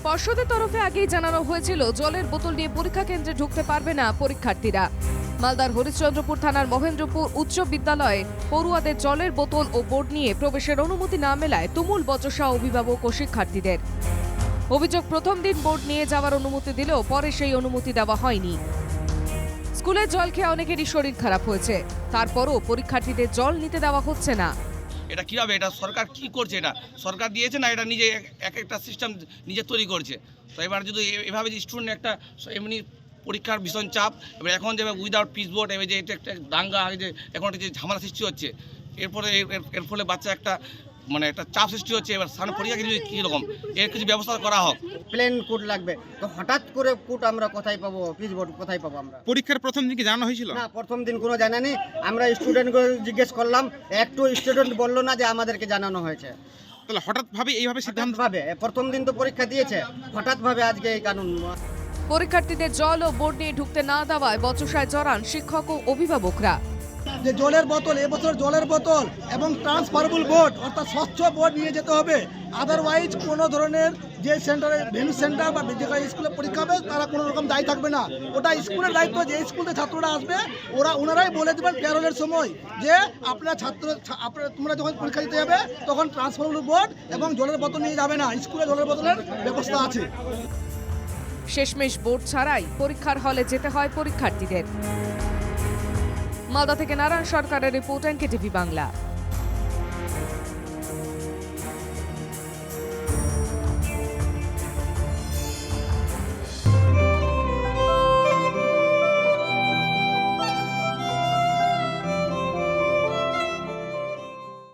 পর্ষদের তরফে আগেই জানানো হয়েছিল জলের বোতল নিয়ে পরীক্ষা কেন্দ্রে ঢুকতে পারবে না পরীক্ষার্থীরা। মালদার হরিশ্চন্দ্রপুর থানার মহেন্দ্রপুর উচ্চ বিদ্যালয়ে পড়ুয়াদের জলের বোতল ও বোর্ড নিয়ে প্রবেশের অনুমতি না মেলায় তুমুল বচসা অভিভাবক ও শিক্ষার্থীদের। অভিযোগ, প্রথম দিন বোর্ড নিয়ে যাওয়ার অনুমতি দিলেও পরে সেই অনুমতি দেওয়া হয়নি। স্কুলের জল খেয়ে অনেকেরই শরীর খারাপ হয়েছে, তারপরও পরীক্ষার্থীদের জল নিতে দেওয়া হচ্ছে না। এটা কিভাবে, এটা সরকার কি করছে? এটা সরকার দিয়েছে না এটা নিজে একটা সিস্টেম নিজে তৈরি করছে? তো এবার যদি এভাবে যে স্টুডেন্ট একটা এমনি পরীক্ষার ভীষণ চাপ, এবার এখন যে উইদাউট পিস বোর্ড এবার যে এটা একটা দাঙ্গা যে এখন যে ঝামেলা সৃষ্টি হচ্ছে, এরপরে এর ফলে বাচ্চা একটা মানে একটা চাপ সৃষ্টি হচ্ছে। এবার সামনে পরীক্ষা কীরকম, এর কিছু ব্যবস্থা করা হোক। প্লেন কোড লাগবে, তো হঠাৎ করে কোড আমরা কোথায় পাবো, পিচ বোর্ড কোথায় পাবো আমরা? পরীক্ষার প্রথম দিন কি জানানো হয়েছিল? না, প্রথম দিন কোনো জানানি। আমরা স্টুডেন্টকে জিজ্ঞেস করলাম, একটু স্টুডেন্ট বললো না যে আমাদেরকে জানানো হয়েছে। তাহলে হঠাৎ ভাবে এইভাবে সিদ্ধান্ত? ভাবে প্রথম দিন তো পরীক্ষা দিয়েছে, হঠাৎ ভাবে আজকে এই কানুন। পরীক্ষার্থীদের জল ও বোর্ড নিয়ে ঢুকতে না দেওয়ায় বচসায় জড়ান শিক্ষক ও অভিভাবকরা। যে জলের বোতল, এবছর জলের বোতল এবং ট্রান্সফারেবল বোর্ড অর্থাৎ স্বচ্ছ বোর্ড নিয়ে যেতে হবে। আদারওয়াইজ কোনো ধরনের যে সেন্টারে ভেন্যু সেন্টার বা যেখানে স্কুলে পরীক্ষা হবে তারা কোনো রকম দায়ী থাকবে না। ওটা স্কুলের দায়িত্ব, যে স্কুলে ছাত্ররা আসবে ওনারাই বলে দেবেন প্যারোলের সময় যে তোমরা যখন পরীক্ষা দিতে যাবে তখন ট্রান্সফারেবল বোর্ড এবং জলের বোতল নিয়ে যাবে না, স্কুলে জলের বোতলের ব্যবস্থা আছে। শেষমেশ বোর্ড ছাড়াই পরীক্ষার হলে যেতে হয় পরীক্ষার্থীদের। মালদা থেকে নারায়ণ সরকারের রিপোর্ট, এনকেটিভি বাংলা।